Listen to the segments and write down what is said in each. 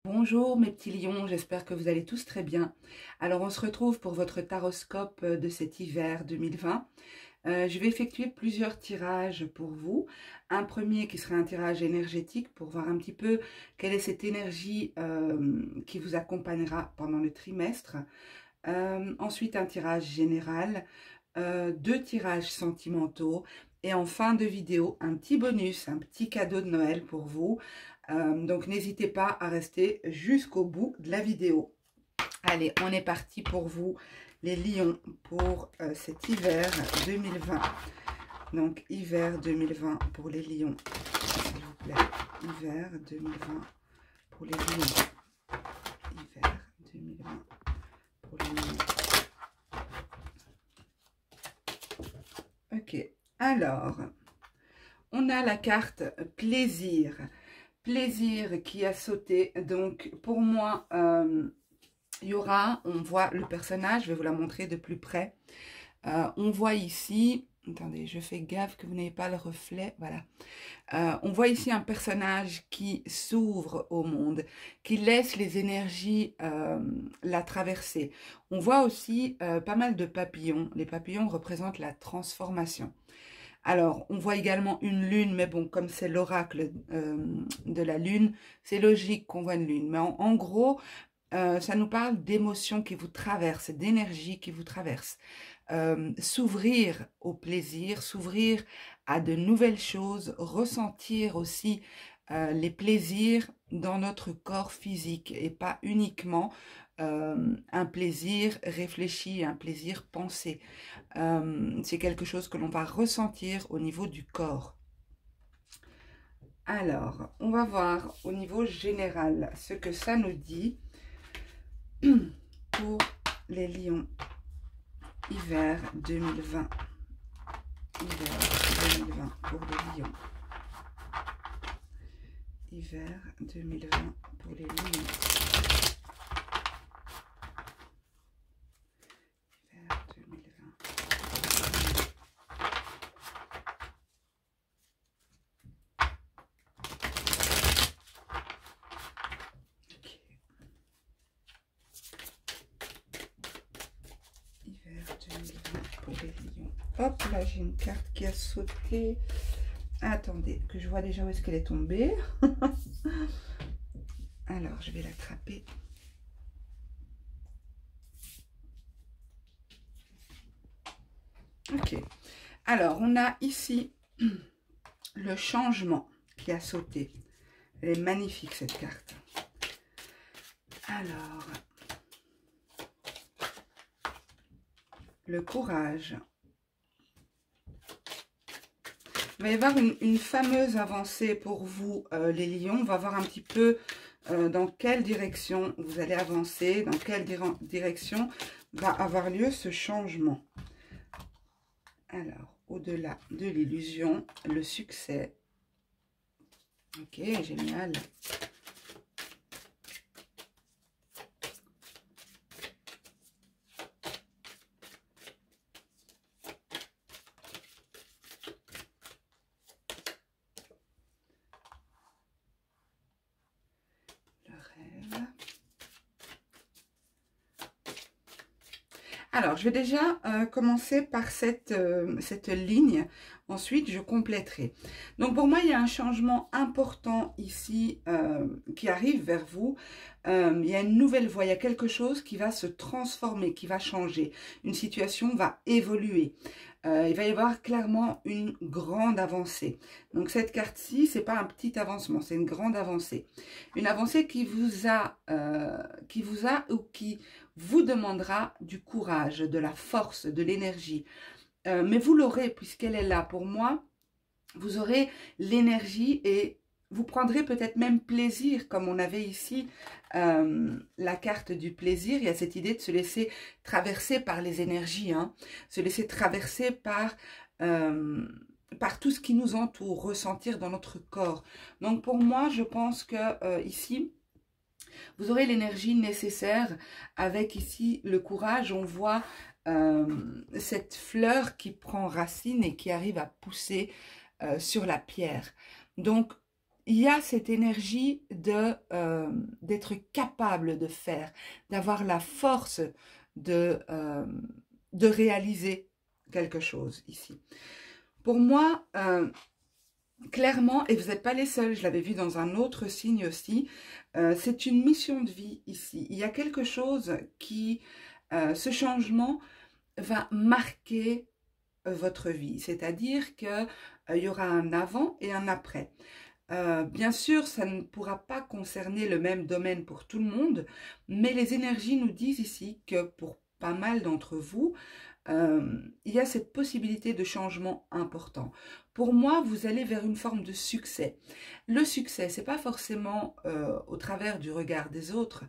Bonjour mes petits lions, j'espère que vous allez tous très bien. Alors on se retrouve pour votre taroscope de cet hiver 2020. Je vais effectuer plusieurs tirages pour vous. Un premier qui sera un tirage énergétique pour voir un petit peu quelle est cette énergie qui vous accompagnera pendant le trimestre. Ensuite un tirage général, deux tirages sentimentaux et en fin de vidéo un petit bonus, un petit cadeau de Noël pour vous. Donc n'hésitez pas à rester jusqu'au bout de la vidéo. Allez, on est parti pour vous les lions pour cet hiver 2020. Donc hiver 2020 pour les lions, s'il vous plaît. Hiver 2020 pour les lions. Hiver 2020 pour les lions. Ok, alors, on a la carte plaisir. Plaisir qui a sauté. Donc, pour moi, il y aura, on voit le personnage, je vais vous la montrer de plus près. On voit ici, attendez, je fais gaffe que vous n'ayez pas le reflet, voilà. On voit ici un personnage qui s'ouvre au monde, qui laisse les énergies la traverser. On voit aussi pas mal de papillons. Les papillons représentent la transformation. Alors, on voit également une lune, mais bon, comme c'est l'oracle de la lune, c'est logique qu'on voit une lune. Mais en gros, ça nous parle d'émotions qui vous traversent, d'énergie qui vous traverse. S'ouvrir au plaisir, s'ouvrir à de nouvelles choses, ressentir aussi les plaisirs dans notre corps physique et pas uniquement un plaisir réfléchi, un plaisir pensé. C'est quelque chose que l'on va ressentir au niveau du corps. Alors, on va voir au niveau général ce que ça nous dit pour les lions. Hiver 2020. Hiver 2020 pour les lions. Hiver 2020 pour les lions. Hiver 2020. Ok. Hiver 2020 pour les lions. Hop, là j'ai une carte qui a sauté. Attendez, que je vois déjà où est-ce qu'elle est tombée. Alors, je vais l'attraper. Ok. Alors, on a ici le changement qui a sauté. Elle est magnifique, cette carte. Alors, le courage. Il va y avoir une fameuse avancée pour vous, les lions. On va voir un petit peu dans quelle direction vous allez avancer, dans quelle direction va avoir lieu ce changement. Alors, au-delà de l'illusion, le succès. Ok, génial. Alors, je vais déjà commencer par cette ligne. Ensuite, je compléterai. Donc, pour moi, il y a un changement important ici qui arrive vers vous. Il y a une nouvelle voie, il y a quelque chose qui va se transformer, qui va changer. Une situation va évoluer. Il va y avoir clairement une grande avancée. Donc, cette carte-ci, ce n'est pas un petit avancement, c'est une grande avancée. Une avancée qui vous a ou qui vous demandera du courage, de la force, de l'énergie. Mais vous l'aurez puisqu'elle est là. Pour moi, vous aurez l'énergie et vous prendrez peut-être même plaisir, comme on avait ici la carte du plaisir. Il y a cette idée de se laisser traverser par les énergies, hein, se laisser traverser par tout ce qui nous entoure, ressentir dans notre corps. Donc pour moi, je pense que ici, vous aurez l'énergie nécessaire avec ici le courage. On voit cette fleur qui prend racine et qui arrive à pousser sur la pierre. Donc, il y a cette énergie d'être capable de faire, d'avoir la force de, de réaliser quelque chose ici. Pour moi, clairement, et vous n'êtes pas les seuls, je l'avais vu dans un autre signe aussi, c'est une mission de vie ici. Il y a quelque chose qui, ce changement va marquer votre vie, c'est-à-dire qu'il y aura un avant et un après. Bien sûr, ça ne pourra pas concerner le même domaine pour tout le monde, mais les énergies nous disent ici que pour pas mal d'entre vous, il y a cette possibilité de changement important. Pour moi, vous allez vers une forme de succès. Le succès, c'est pas forcément au travers du regard des autres,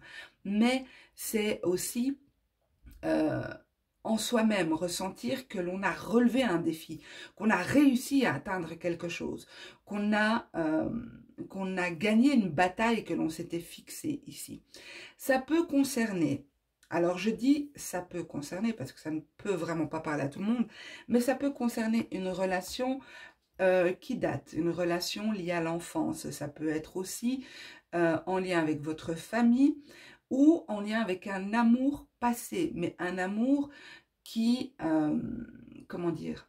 mais c'est aussi en soi-même ressentir que l'on a relevé un défi, qu'on a réussi à atteindre quelque chose, qu'on a gagné une bataille que l'on s'était fixée ici. Ça peut concerner, alors je dis ça peut concerner parce que ça ne peut vraiment pas parler à tout le monde, mais ça peut concerner une relation qui date, une relation liée à l'enfance. Ça peut être aussi en lien avec votre famille ou en lien avec un amour passé, mais un amour qui, comment dire,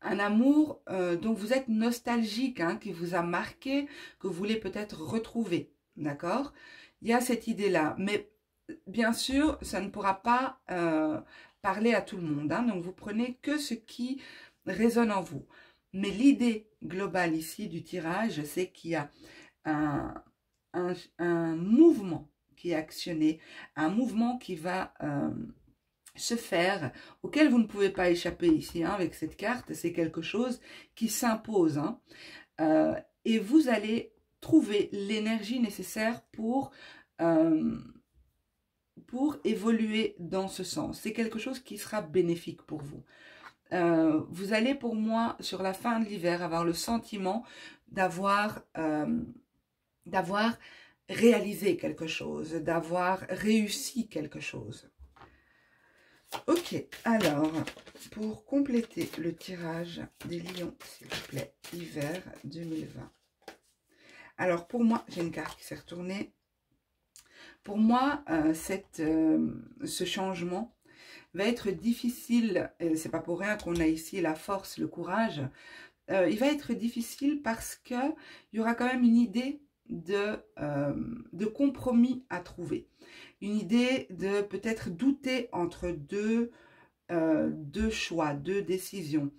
un amour dont vous êtes nostalgique, hein, qui vous a marqué, que vous voulez peut-être retrouver, d'accord? Il y a cette idée-là, mais bien sûr, ça ne pourra pas parler à tout le monde, hein, donc vous prenez que ce qui résonne en vous. Mais l'idée globale ici du tirage, c'est qu'il y a un mouvement qui est actionné, un mouvement qui va se faire, auquel vous ne pouvez pas échapper ici, hein, avec cette carte. C'est quelque chose qui s'impose, hein, et vous allez trouver l'énergie nécessaire pour évoluer dans ce sens. C'est quelque chose qui sera bénéfique pour vous. Vous allez, pour moi, sur la fin de l'hiver, avoir le sentiment d'avoir réalisé quelque chose, d'avoir réussi quelque chose. Ok, alors, pour compléter le tirage des lions, s'il vous plaît, hiver 2020. Alors, pour moi, j'ai une carte qui s'est retournée. Pour moi, ce changement va être difficile, et c'est pas pour rien qu'on a ici la force, le courage. Il va être difficile parce qu'il y aura quand même une idée de compromis à trouver. Une idée de peut-être douter entre deux choix, deux décisions.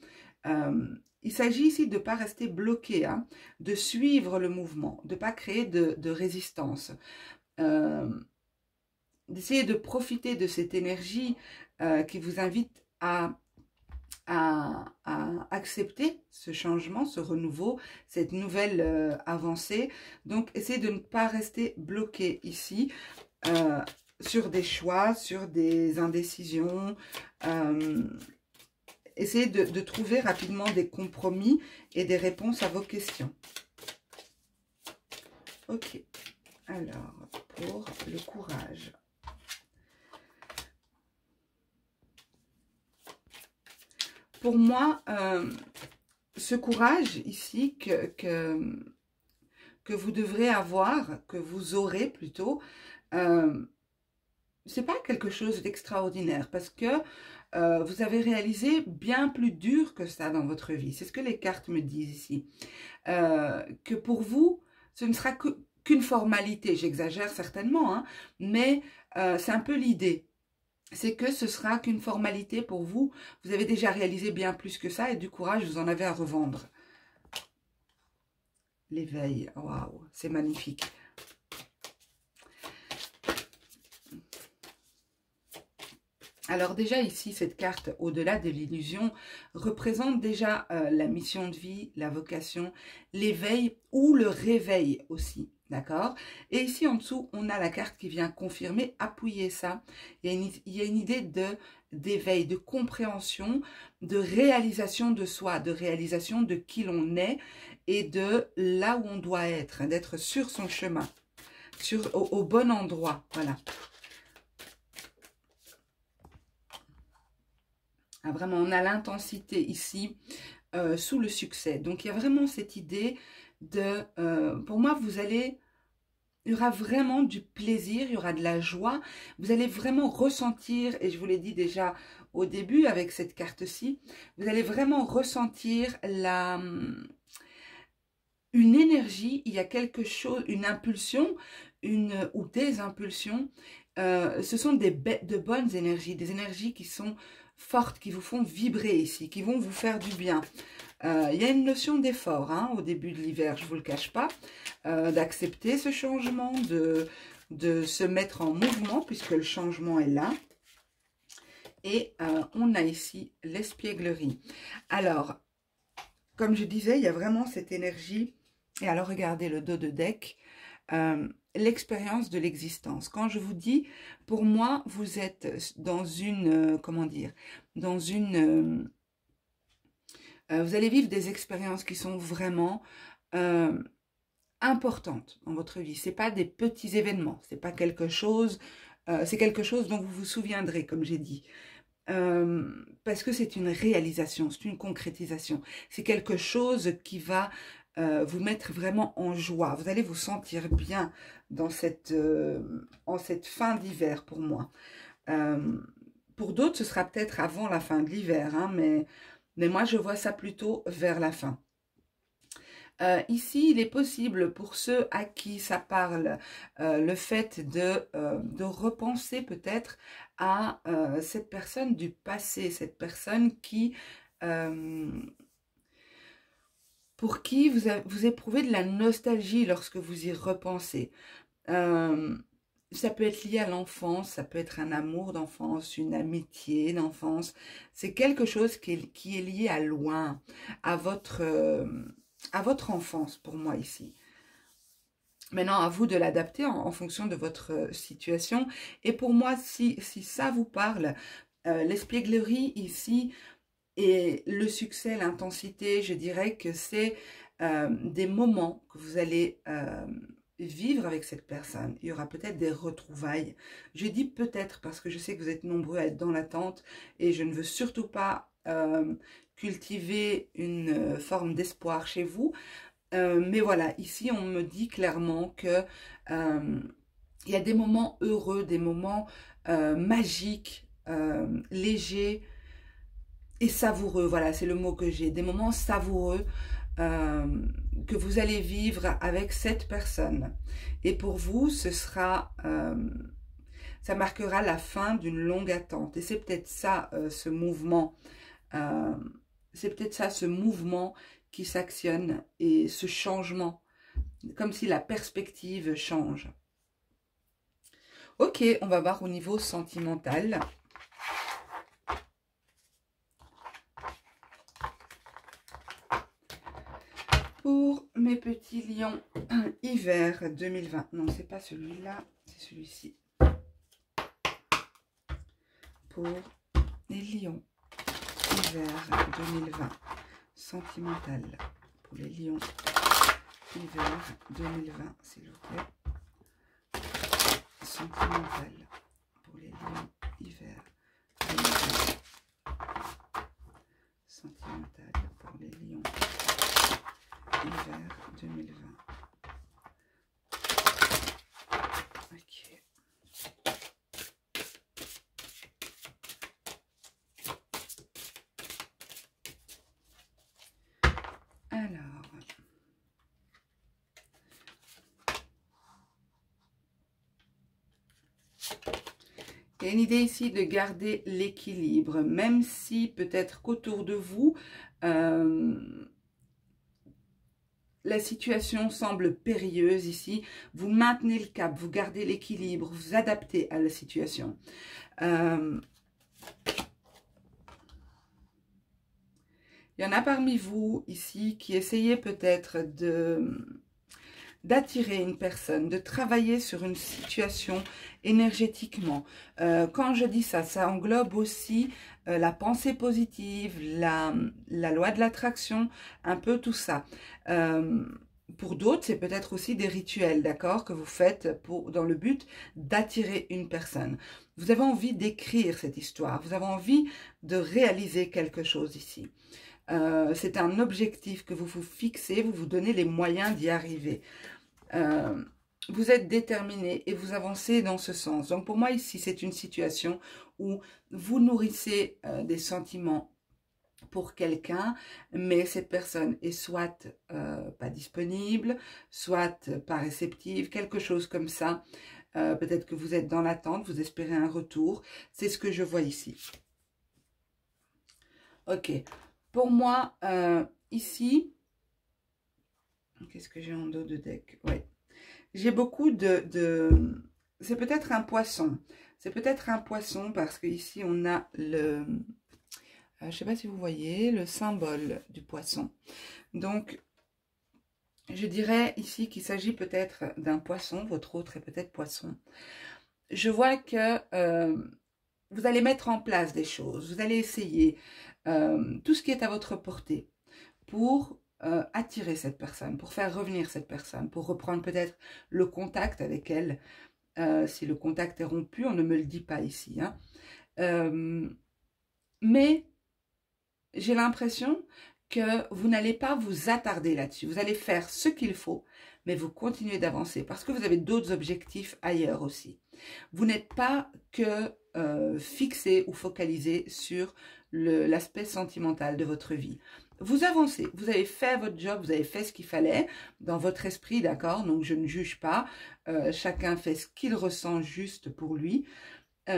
Il s'agit ici de ne pas rester bloqué, hein, de suivre le mouvement, de ne pas créer de résistance. D'essayer de profiter de cette énergie qui vous invite à accepter ce changement, ce renouveau, cette nouvelle avancée. Donc, essayez de ne pas rester bloqué ici sur des choix, sur des indécisions. Essayez de trouver rapidement des compromis et des réponses à vos questions. Ok, alors, pour le courage. Pour moi, ce courage ici que vous devrez avoir, que vous aurez plutôt, c'est pas quelque chose d'extraordinaire parce que vous avez réalisé bien plus dur que ça dans votre vie. C'est ce que les cartes me disent ici. Que pour vous, ce ne sera qu'une formalité. J'exagère certainement, hein, mais c'est un peu l'idée. C'est que ce sera qu'une formalité pour vous. Vous avez déjà réalisé bien plus que ça et du courage, vous en avez à revendre. L'éveil, waouh, c'est magnifique. Alors déjà ici, cette carte, au-delà de l'illusion, représente déjà la mission de vie, la vocation, l'éveil ou le réveil aussi, d'accord? Et ici en dessous, on a la carte qui vient confirmer, appuyer ça. Il y a une idée d'éveil, de compréhension, de réalisation de soi, de réalisation de qui l'on est et de là où on doit être, d'être sur son chemin, au bon endroit, voilà. Ah, vraiment, on a l'intensité ici sous le succès. Donc, il y a vraiment cette idée pour moi, il y aura vraiment du plaisir, il y aura de la joie. Vous allez vraiment ressentir, et je vous l'ai dit déjà au début avec cette carte-ci, vous allez vraiment ressentir une énergie, il y a quelque chose, une impulsion, ou des impulsions. Ce sont de bonnes énergies, des énergies qui sont fortes, qui vous font vibrer ici, qui vont vous faire du bien. Il y a une notion d'effort hein, au début de l'hiver, je ne vous le cache pas, d'accepter ce changement, de se mettre en mouvement puisque le changement est là. Et on a ici l'espièglerie. Alors, comme je disais, il y a vraiment cette énergie. Et alors, regardez le dos de deck, l'expérience de l'existence. Quand je vous dis, pour moi, vous êtes dans une, comment dire, dans une... vous allez vivre des expériences qui sont vraiment importantes dans votre vie. Ce n'est pas des petits événements, c'est pas quelque chose, c'est quelque chose dont vous vous souviendrez, comme j'ai dit. Parce que c'est une réalisation, c'est une concrétisation. C'est quelque chose qui va vous mettre vraiment en joie. Vous allez vous sentir bien dans en cette fin d'hiver pour moi. Pour d'autres, ce sera peut-être avant la fin de l'hiver, hein, mais moi, je vois ça plutôt vers la fin. Ici, il est possible pour ceux à qui ça parle, le fait de repenser peut-être à cette personne du passé, cette personne pour qui vous éprouvez de la nostalgie lorsque vous y repensez. Ça peut être lié à l'enfance, ça peut être un amour d'enfance, une amitié d'enfance. C'est quelque chose qui est lié à loin, à votre enfance pour moi ici. Maintenant, à vous de l'adapter en fonction de votre situation. Et pour moi, si ça vous parle, l'espièglerie ici et le succès, l'intensité, je dirais que c'est des moments que vous allez vivre avec cette personne. Il y aura peut-être des retrouvailles. Je dis peut-être parce que je sais que vous êtes nombreux à être dans l'attente et je ne veux surtout pas cultiver une forme d'espoir chez vous. Mais voilà, ici on me dit clairement que il y a des moments heureux, des moments magiques, légers et savoureux. Voilà, c'est le mot que j'ai. Des moments savoureux que vous allez vivre avec cette personne. Et pour vous, ce sera... ça marquera la fin d'une longue attente. Et c'est peut-être ça, ce mouvement. C'est peut-être ça, ce mouvement qui s'actionne et ce changement. Comme si la perspective change. Ok, on va voir au niveau sentimental. Pour mes petits lions, hiver 2020. Non, c'est pas celui-là, c'est celui-ci. Pour les lions, hiver 2020. Sentimental. Pour les lions, hiver 2020, s'il vous plaît. Sentimental. Pour les lions, hiver 2020. Sentimental. Pour les lions, hiver 2020. Ok. Alors. Il y a une idée ici de garder l'équilibre, même si peut-être qu'autour de vous, la situation semble périlleuse ici. Vous maintenez le cap, vous gardez l'équilibre, vous adaptez à la situation. Il y en a parmi vous ici qui essayez peut-être d'attirer une personne, de travailler sur une situation énergétiquement. Quand je dis ça, ça englobe aussi la pensée positive, la loi de l'attraction, un peu tout ça. Pour d'autres, c'est peut-être aussi des rituels, d'accord, que vous faites dans le but d'attirer une personne. Vous avez envie d'écrire cette histoire, vous avez envie de réaliser quelque chose ici. C'est un objectif que vous vous fixez, vous vous donnez les moyens d'y arriver. Vous êtes déterminé et vous avancez dans ce sens. Donc pour moi ici, c'est une situation où vous nourrissez des sentiments pour quelqu'un, mais cette personne est soit pas disponible, soit pas réceptive, quelque chose comme ça. Peut-être que vous êtes dans l'attente, vous espérez un retour. C'est ce que je vois ici. Ok. Pour moi, ici, qu'est-ce que j'ai en dos de deck? Ouais. J'ai beaucoup c'est peut-être un poisson. C'est peut-être un poisson parce qu'ici, on a le... je ne sais pas si vous voyez, le symbole du poisson. Donc, je dirais ici qu'il s'agit peut-être d'un poisson. Votre autre est peut-être poisson. Je vois que vous allez mettre en place des choses. Vous allez essayer tout ce qui est à votre portée pour attirer cette personne, pour faire revenir cette personne, pour reprendre peut-être le contact avec elle. Si le contact est rompu, on ne me le dit pas ici. Hein. Mais j'ai l'impression que vous n'allez pas vous attarder là-dessus. Vous allez faire ce qu'il faut, mais vous continuez d'avancer parce que vous avez d'autres objectifs ailleurs aussi. Vous n'êtes pas que fixé ou focalisé sur l'aspect sentimental de votre vie. Vous avancez, vous avez fait votre job, vous avez fait ce qu'il fallait dans votre esprit, d'accord? Donc je ne juge pas, chacun fait ce qu'il ressent juste pour lui.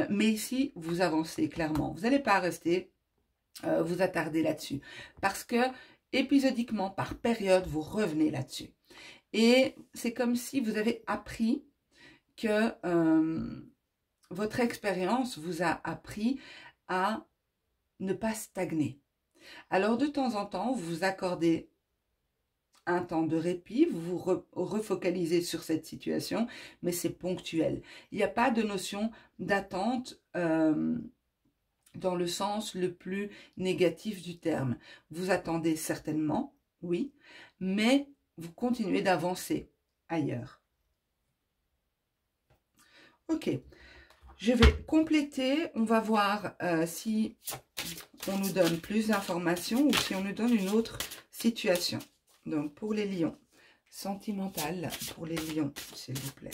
Mais ici, vous avancez clairement. Vous n'allez pas rester vous attarder là-dessus. Parce que épisodiquement, par période, vous revenez là-dessus. Et c'est comme si vous avez appris que votre expérience vous a appris à ne pas stagner. Alors de temps en temps, vous vous accordez un temps de répit, vous vous refocalisez sur cette situation, mais c'est ponctuel. Il n'y a pas de notion d'attente dans le sens le plus négatif du terme. Vous attendez certainement, oui, mais vous continuez d'avancer ailleurs. Ok, je vais compléter, on va voir si on nous donne plus d'informations ou si on nous donne une autre situation. Donc pour les lions, sentimental pour les lions, s'il vous plaît.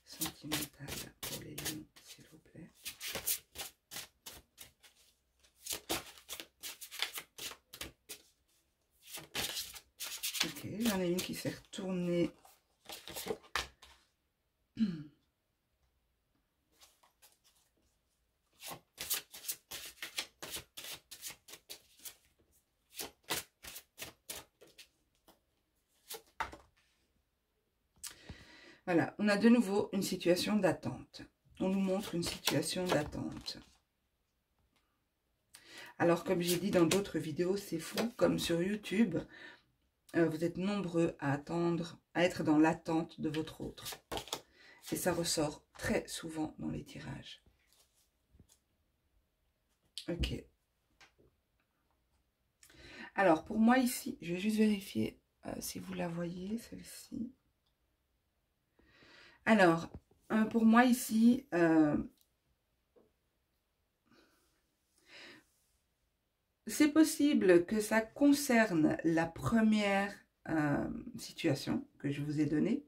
Sentimental pour les lions, s'il vous plaît. Ok, j'en ai une qui s'est retournée. Voilà, on a de nouveau une situation d'attente. On nous montre une situation d'attente. Alors, comme j'ai dit dans d'autres vidéos, c'est fou, comme sur YouTube, vous êtes nombreux à attendre, à être dans l'attente de votre autre. Et ça ressort très souvent dans les tirages. Ok. Alors, pour moi ici, je vais juste vérifier si vous la voyez, celle-ci. Alors, pour moi ici, c'est possible que ça concerne la première situation que je vous ai donnée.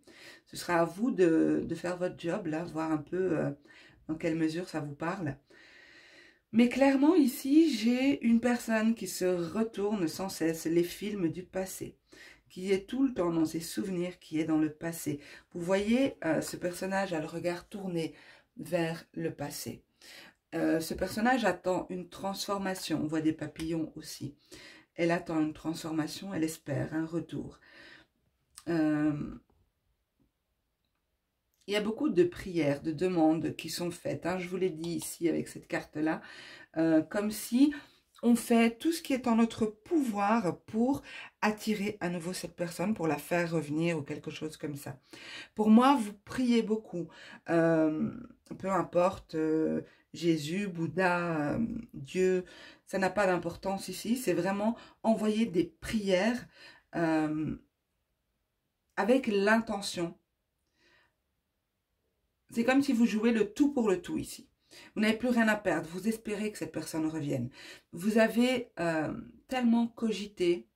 Ce sera à vous de faire votre job, là, voir un peu dans quelle mesure ça vous parle. Mais clairement, ici, j'ai une personne qui se retourne sans cesse les films du passé, qui est tout le temps dans ses souvenirs, qui est dans le passé. Vous voyez, ce personnage a le regard tourné vers le passé. Ce personnage attend une transformation. On voit des papillons aussi. Elle attend une transformation, elle espère un retour. Il y a beaucoup de prières, de demandes qui sont faites. Hein, je vous l'ai dit ici avec cette carte-là. Comme si on fait tout ce qui est en notre pouvoir pour attirer à nouveau cette personne, pour la faire revenir ou quelque chose comme ça. Pour moi, vous priez beaucoup. Peu importe, Jésus, Bouddha, Dieu, ça n'a pas d'importance ici. C'est vraiment envoyer des prières avec l'intention. C'est comme si vous jouez le tout pour le tout ici. Vous n'avez plus rien à perdre. Vous espérez que cette personne revienne. Vous avez tellement cogité.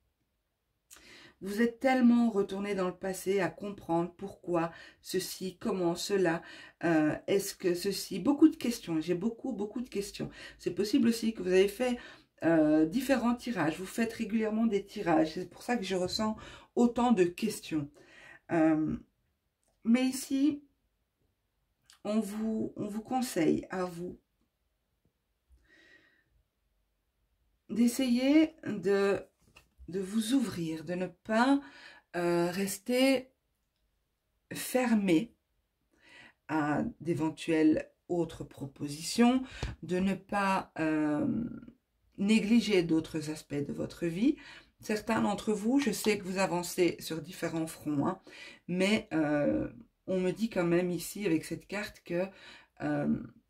Vous êtes tellement retourné dans le passé à comprendre pourquoi ceci, comment, cela, est-ce que ceci, beaucoup de questions, j'ai beaucoup de questions. C'est possible aussi que vous avez fait différents tirages, vous faites régulièrement des tirages, c'est pour ça que je ressens autant de questions. Mais ici, on vous conseille à vous d'essayer de vous ouvrir, de ne pas rester fermé à d'éventuelles autres propositions, de ne pas négliger d'autres aspects de votre vie. Certains d'entre vous, je sais que vous avancez sur différents fronts, hein, mais on me dit quand même ici avec cette carte que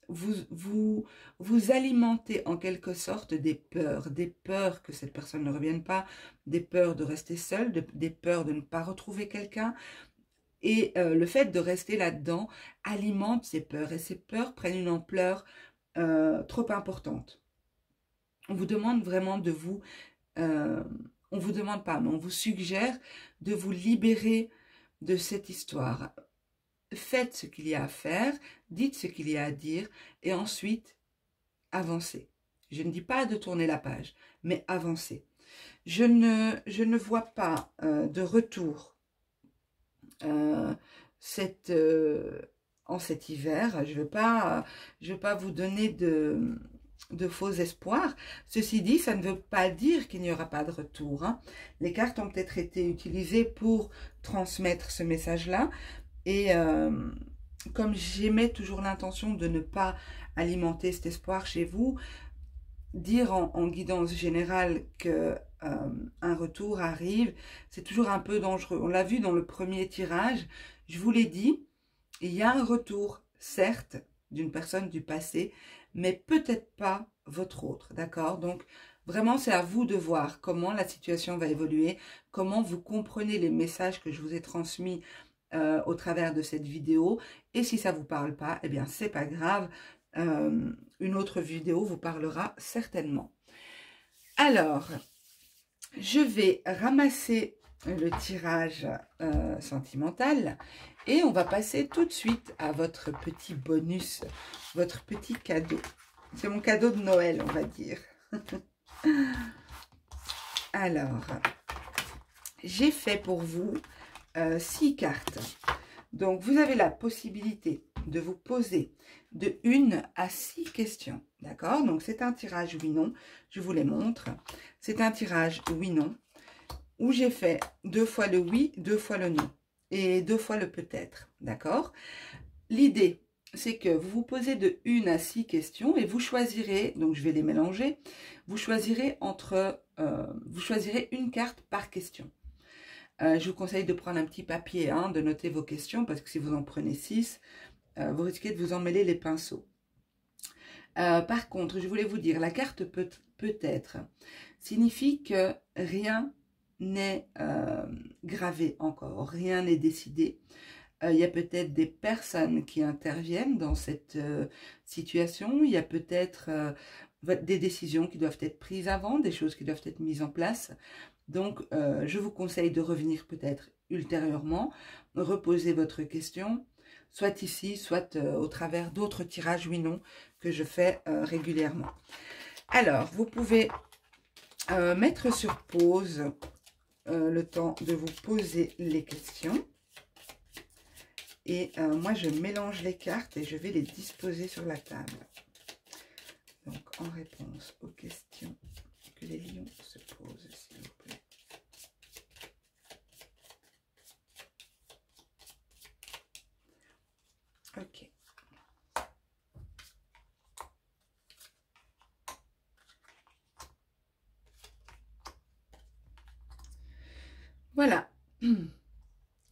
vous alimentez en quelque sorte des peurs que cette personne ne revienne pas, des peurs de rester seule, des peurs de ne pas retrouver quelqu'un. Et le fait de rester là-dedans alimente ces peurs. Et ces peurs prennent une ampleur trop importante. On vous demande vraiment de vous... on vous demande pas, mais on vous suggère de vous libérer de cette histoire. Faites ce qu'il y a à faire, dites ce qu'il y a à dire, et ensuite, avancez. Je ne dis pas de tourner la page, mais avancez. Je ne vois pas de retour en cet hiver. Je ne veux pas vous donner de faux espoirs. Ceci dit, ça ne veut pas dire qu'il n'y aura pas de retour, hein. Les cartes ont peut-être été utilisées pour transmettre ce message-là. Et comme j'aimais toujours l'intention de ne pas alimenter cet espoir chez vous, dire en guidance générale que un retour arrive, c'est toujours un peu dangereux. On l'a vu dans le premier tirage, je vous l'ai dit, il y a un retour, certes, d'une personne du passé, mais peut-être pas votre autre, d'accord? Donc, vraiment, c'est à vous de voir comment la situation va évoluer, comment vous comprenez les messages que je vous ai transmis au travers de cette vidéo. Et si ça ne vous parle pas, eh bien, c'est pas grave. Une autre vidéo vous parlera certainement. Alors, je vais ramasser le tirage sentimental et on va passer tout de suite à votre petit bonus, votre petit cadeau. C'est mon cadeau de Noël, on va dire. Alors, j'ai fait pour vous 6 cartes. Donc, vous avez la possibilité de vous poser de 1 à 6 questions. D'accord? Donc, c'est un tirage oui-non. Je vous les montre. C'est un tirage oui-non où j'ai fait 2 fois le oui, 2 fois le non et 2 fois le peut-être. D'accord? L'idée, c'est que vous vous posez de 1 à 6 questions et vous choisirez, donc je vais les mélanger, vous choisirez vous choisirez une carte par question. Je vous conseille de prendre un petit papier, hein, de noter vos questions, parce que si vous en prenez 6, vous risquez de vous emmêler les pinceaux. Par contre, je voulais vous dire, la carte peut-être signifie que rien n'est gravé encore, rien n'est décidé. Il y a peut-être des personnes qui interviennent dans cette situation, il y a peut-être des décisions qui doivent être prises avant, des choses qui doivent être mises en place. Donc, je vous conseille de revenir peut-être ultérieurement, reposer votre question, soit ici, soit au travers d'autres tirages oui-non que je fais régulièrement. Alors, vous pouvez mettre sur pause le temps de vous poser les questions. Et moi, je mélange les cartes et je vais les disposer sur la table. Donc, en réponse aux questions que les lions se posent, s'il vous plaît. Ok. Voilà.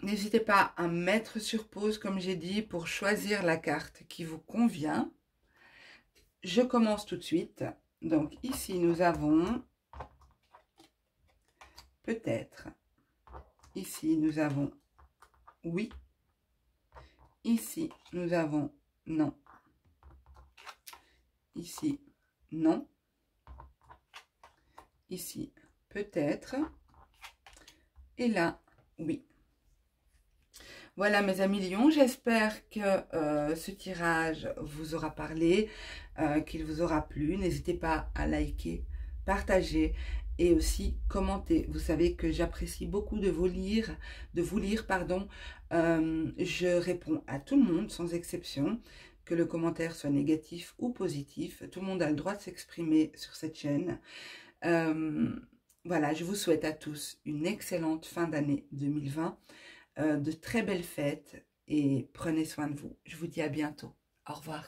N'hésitez pas à mettre sur pause, comme j'ai dit, pour choisir la carte qui vous convient. Je commence tout de suite. Donc ici, nous avons peut-être. Ici, nous avons oui. Ici, nous avons non. Ici, non. Ici, peut-être. Et là, oui. Voilà mes amis lions, j'espère que ce tirage vous aura parlé, qu'il vous aura plu. N'hésitez pas à liker, partager et aussi commenter. Vous savez que j'apprécie beaucoup de vous lire, pardon. Je réponds à tout le monde sans exception, que le commentaire soit négatif ou positif. Tout le monde a le droit de s'exprimer sur cette chaîne. Voilà, je vous souhaite à tous une excellente fin d'année 2020. De très belles fêtes et prenez soin de vous. Je vous dis à bientôt. Au revoir.